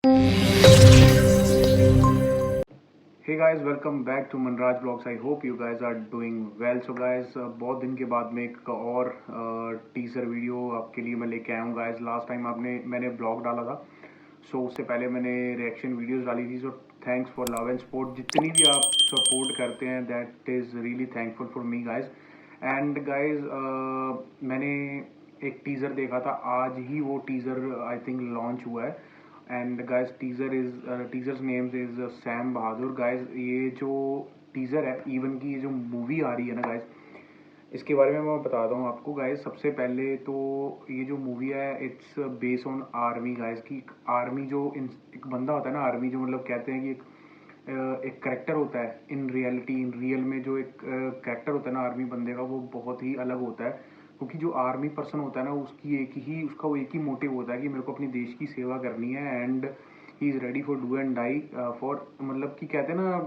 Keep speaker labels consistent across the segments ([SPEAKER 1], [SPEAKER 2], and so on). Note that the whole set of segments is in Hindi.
[SPEAKER 1] Hey guys, welcome back to Manraj Vlogs. I hope you guys are doing well. So guys, बहुत दिन के बाद में एक और टीजर वीडियो आपके लिए मैं लेके आया हूँ guys. लास्ट टाइम मैंने ब्लॉग डाला था, सो उससे पहले मैंने रिएक्शन वीडियोस डाली थी. So thanks for love and support. जितनी भी आप सपोर्ट करते हैं, that is really thankful for me guys. And guys, मैंने एक टीज़र देखा था, आज ही वो टीज़र आई थिंक लॉन्च हुआ है. And guys teasers names is Sam Bahadur. Guys ये जो टीज़र है, इवन की ये जो मूवी आ रही है ना गाइज, इसके बारे में मैं बताता हूँ आपको गाइज. सबसे पहले तो ये जो मूवी है, it's based on army guys. की आर्मी जो एक बंदा होता है ना, आर्मी जो मतलब कहते हैं कि एक करेक्टर होता है इन रियलिटी, इन रियल में जो एक करेक्टर होता है ना आर्मी बंदे का, वो बहुत ही अलग होता है. क्योंकि जो आर्मी पर्सन होता है ना, उसका वो एक ही मोटिव होता है कि मेरे को अपनी देश की सेवा करनी है. And he is ready for do and die for, मतलब कि कहते हैं ना,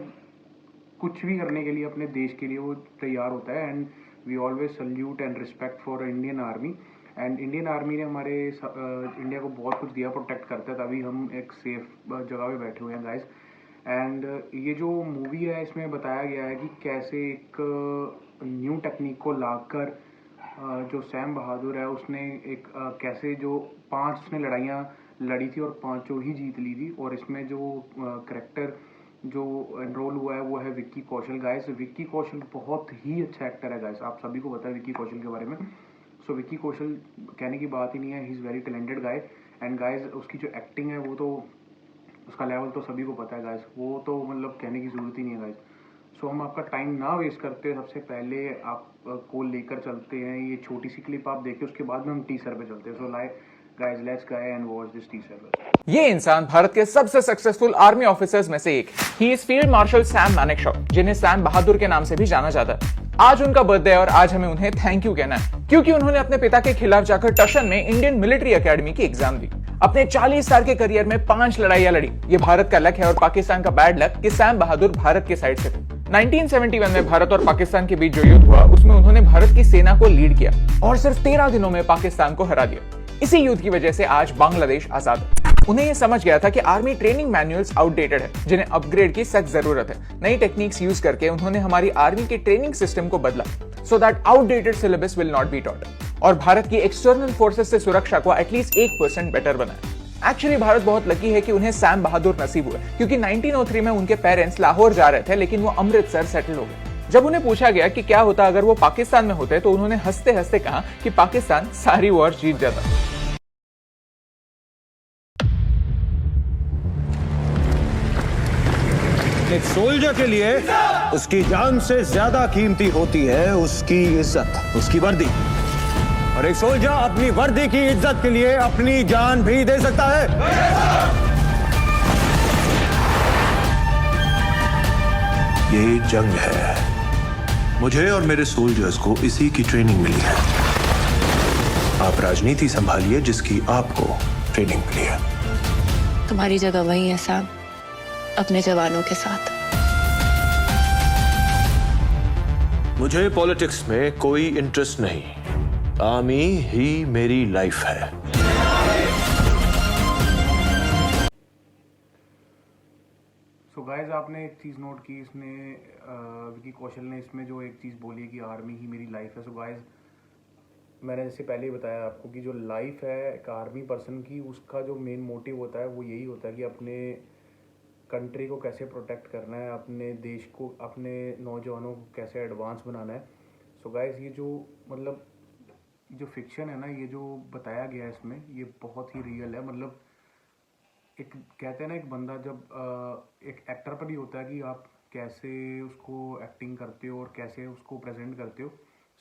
[SPEAKER 1] कुछ भी करने के लिए अपने देश के लिए वो तैयार होता है. And we always salute and respect for Indian army. And Indian army ने हमारे इंडिया को बहुत कुछ दिया, प्रोटेक्ट करता है, तभी हम एक सेफ जगह पे बैठे हुए हैं गाइज. एंड ये जो मूवी है, इसमें बताया गया है कि कैसे एक न्यू टेक्निक को लाकर जो सैम बहादुर है, उसने एक कैसे जो 5 उसने लड़ाइयाँ लड़ी थी और 5 ही जीत ली थी. और इसमें जो करेक्टर जो एनरोल हुआ है वो है विक्की कौशल गाइस. विक्की कौशल बहुत ही अच्छा एक्टर है गाइस, आप सभी को पता है विक्की कौशल के बारे में. सो विक्की कौशल कहने की बात ही नहीं है, he is very talented guy. And guys उसकी जो एक्टिंग है, वो तो उसका लेवल तो सभी को पता है गाइस, वो तो मतलब कहने की ज़रूरत ही नहीं है गाइस. सो हम आपका टाइम ना वेस्ट करते, सबसे पहले आप को लेकर चलते हैं. ये छोटी सी क्लिप आप देखिए, उसके बाद में हम टीजर पे चलते हैं. So like guys, let's go and watch this teaser.
[SPEAKER 2] ये इंसान भारत के सबसे सक्सेसफुल आर्मी ऑफिसर्स में से एक. He is field marshal Sam Manekshaw, जिन्हें सैम बहादुर के नाम से भी जाना जाता है. आज उनका बर्थडे है और आज हमें उन्हें थैंक यू कहना है, क्योंकि उन्होंने अपने पिता के खिलाफ जाकर टशन में इंडियन मिलिट्री एकेडमी की एग्जाम दी. अपने 40 साल के करियर में 5 लड़ाइयां लड़ी. ये भारत का लक है और पाकिस्तान का बैड लक कि सैम बहादुर भारत के साइड से थे. 1971 में भारत और पाकिस्तान के बीच जो युद्ध हुआ, उसमें उन्होंने भारत की सेना को लीड किया और सिर्फ 13 दिनों में पाकिस्तान को हरा दिया. इसी युद्ध की वजह से आज बांग्लादेश आजाद है. उन्हें यह समझ गया था कि आर्मी ट्रेनिंग मैनुअल्स आउटडेटेड है, जिन्हें अपग्रेड की सख्त जरूरत है. नई टेक्निक्स यूज करके उन्होंने हमारी आर्मी के ट्रेनिंग सिस्टम को बदला, so that outdated syllabus will not be taught, और भारत की एक्सटर्नल फोर्सेस से सुरक्षा को एटलीस्ट 1% बेटर बनाया. एक्चुअली भारत बहुत लकी है कि उन्हें सैम बहादुर नसीब हुए, क्योंकि 1903 में उनके पेरेंट्स लाहौर जा रहे थे, लेकिन वो अमृतसर सेटल हो गए. जब उन्हें पूछा गया कि क्या होता अगर वो पाकिस्तान में होते, तो उन्होंने हंसते हंसते कहा कि पाकिस्तान सारी वॉर जीत जाता.
[SPEAKER 3] एक सोल्जर के लिए उसकी जान से ज्यादा कीमती होती है उसकी इज्जत, उसकी वर्दी. और एक सोल्जर अपनी वर्दी की इज्जत के लिए अपनी जान भी दे सकता है.
[SPEAKER 4] ये जंग है. मुझे और मेरे सोल्जर्स को इसी की ट्रेनिंग मिली है. आप राजनीति संभालिए जिसकी आपको ट्रेनिंग मिली है.
[SPEAKER 5] तुम्हारी जगह वही है सैम, अपने जवानों के साथ.
[SPEAKER 4] मुझे पॉलिटिक्स में कोई इंटरेस्ट नहीं. आर्मी ही मेरी लाइफ है.
[SPEAKER 1] सो गाइज, आपने एक चीज़ नोट की, इसने विक्की कौशल ने इसमें जो एक चीज़ बोली है कि आर्मी ही मेरी लाइफ है. सो गाइज, मैंने जैसे पहले ही बताया आपको कि जो लाइफ है एक आर्मी पर्सन की, उसका जो मेन मोटिव होता है वो यही होता है कि अपने कंट्री को कैसे प्रोटेक्ट करना है, अपने देश को, अपने नौजवानों को कैसे एडवांस बनाना है. सो गाइज, ये जो मतलब जो फिक्शन है ना, ये जो बताया गया है इसमें, ये बहुत ही रियल है. मतलब एक कहते हैं ना, एक बंदा जब एक एक्टर पर ही होता है कि आप कैसे उसको एक्टिंग करते हो और कैसे उसको प्रेजेंट करते हो.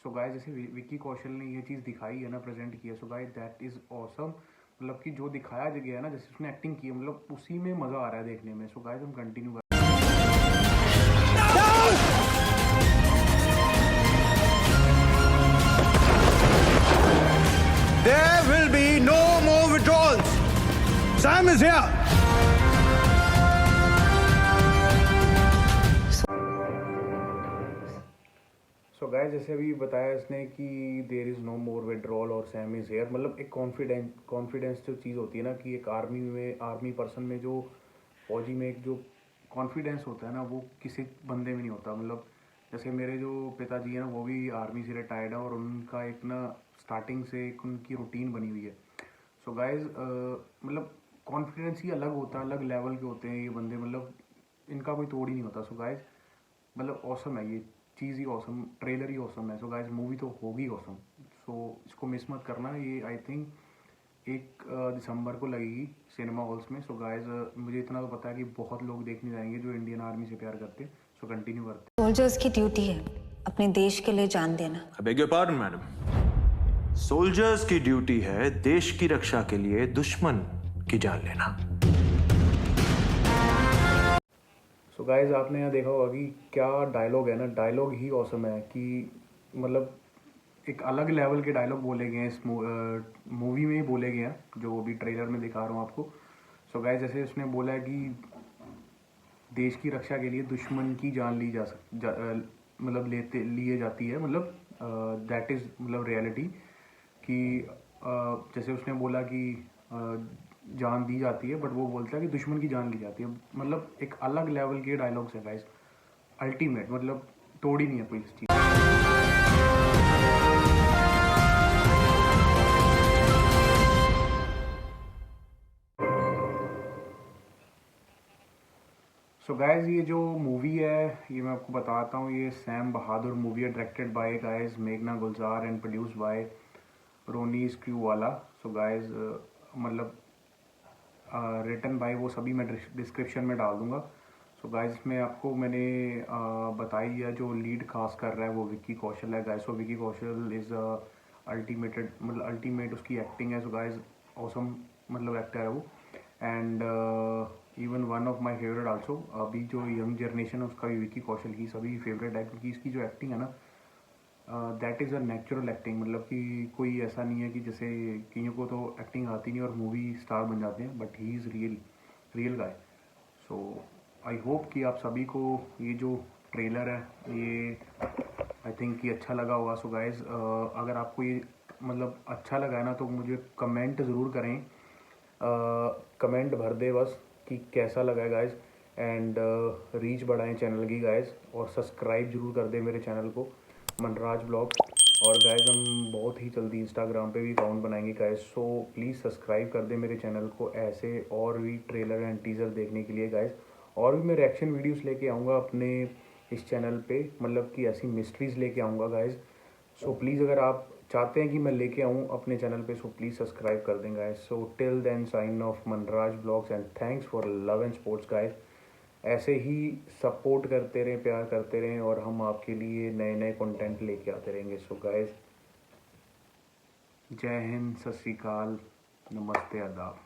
[SPEAKER 1] सो गाइज, जैसे विक्की कौशल ने ये चीज़ दिखाई है ना, प्रेजेंट की है. So guys, that is awesome. मतलब कि जो दिखाया गया है ना, जैसे उसने एक्टिंग की है, मतलब उसी में मज़ा आ रहा है देखने में. सो गाइज, हम कंटिन्यू कर.
[SPEAKER 3] There will be no more withdrawals. Sam is here.
[SPEAKER 1] So guys, जैसे अभी बताया इसने कि there is no more withdrawal और सैम इज़ हेयर, मतलब एक कॉन्फिडेंस जो चीज़ होती है ना, कि एक आर्मी पर्सन में जो फौजी में एक जो कॉन्फिडेंस होता है ना, वो किसी बंदे में नहीं होता। मतलब जैसे मेरे जो पिताजी हैं ना, वो भी आर्मी से रिटायर्ड है और उनका एक ना स्टार्टिंग से एक उनकी रूटीन बनी हुई है। सो गाइस, मतलब कॉन्फिडेंस ही अलग होता है, अलग लेवल के होते हैं ये बंदे, मतलब इनका कोई तोड़ ही नहीं होता। सो गाइस, मतलब ऑसम है ये चीज़ ही, ऑसम ट्रेलर ही ऑसम है। सो गाइस, मूवी तो होगी ऑसम। सो इसको मिस मत करना। ये आई थिंक 1 दिसंबर को लगेगी सिनेमा हॉल्स में। सो गाइस, मुझे इतना तो पता है कि बहुत लोग देखने जाएंगे जो इंडियन आर्मी से प्यार करते हैं। सो कंटिन्यू करते
[SPEAKER 6] सोल्जर्स की ड्यूटी है अपने देश के लिए जान देना।
[SPEAKER 4] I beg your pardon, madam. Soldiers की ड्यूटी है देश की रक्षा के लिए दुश्मन की जान लेना।
[SPEAKER 1] सो गाइस, आपने यहाँ देखा होगा कि क्या डायलॉग है ना, डायलॉग ही ऑसम है कि मतलब एक अलग लेवल के डायलॉग बोले गए हैं इस मूवी में ही बोले गए हैं, जो अभी ट्रेलर में दिखा रहा हूँ आपको। सो गाइस, जैसे उसने बोला है कि देश की रक्षा के लिए दुश्मन की जान ली मतलब लिए जाती है, मतलब दैट इज़ मतलब रियलिटी कि जैसे उसने बोला कि जान दी जाती है, बट वो बोलता है कि दुश्मन की जान ली जाती है। मतलब एक अलग लेवल के डायलॉग्स है गाइस, अल्टीमेट, मतलब तोड़ ही नहीं है कोई इस चीज़। सो गाइज, ये जो मूवी है ये मैं आपको बताता हूँ, ये सैम बहादुर मूवी है, डायरेक्टेड बाय गाइज मेघना Gulzar and produce by Ronnie Screwvala. So guys, मतलब रिटन बाय वो सभी मैं डिस्क्रिप्शन में डाल दूंगा। सो गाइज, इसमें आपको मैंने बताई है, जो लीड कास्ट कर रहा है वो विक्की कौशल है guys. So Vicky Kaushal is ultimate उसकी एक्टिंग है। सो गाइज, ऑसम मतलब एक्टर है वो, and even one of my favourite also. अभी जो यंग जनरेशन है उसका भी विक्की कौशल ही सभी फेवरेट है, क्योंकि इसकी जो एक्टिंग है ना, that is a natural acting. मतलब कि कोई ऐसा नहीं है कि जैसे कईयों को तो एक्टिंग आती नहीं और मूवी स्टार बन जाते हैं, but he is real guy. So I hope कि आप सभी को ये जो ट्रेलर है ये आई थिंक कि अच्छा लगा होगा। सो गाइज, अगर आपको ये मतलब अच्छा लगा है ना, तो मुझे कमेंट ज़रूर करें, कमेंट भर दे बस कि कैसा लगा है गाइज, एंड रीच बढ़ाएं चैनल की गाइज, और सब्सक्राइब जरूर कर दें मेरे चैनल को मनराज ब्लॉग्स। और गाइज, हम बहुत ही जल्दी इंस्टाग्राम पे भी अकाउंट बनाएंगे गाइज, सो प्लीज़ सब्सक्राइब कर दें मेरे चैनल को ऐसे और भी ट्रेलर एंड टीज़र देखने के लिए गाइज। और भी मैं रिएक्शन वीडियोस लेके आऊँगा अपने इस चैनल पे, मतलब कि ऐसी मिस्ट्रीज़ लेके आऊँगा गाइज। सो प्लीज़, अगर आप चाहते हैं कि मैं लेके आऊँ अपने चैनल पे, सो प्लीज़ सब्सक्राइब कर दें guys. So till then, sign off Manraj vlogs, and thanks for love and supports guys. ऐसे ही सपोर्ट करते रहें, प्यार करते रहें, और हम आपके लिए नए नए कंटेंट लेके आते रहेंगे। सो गाइज, जय हिंद, सत श्री अकाल, नमस्ते, आदाब।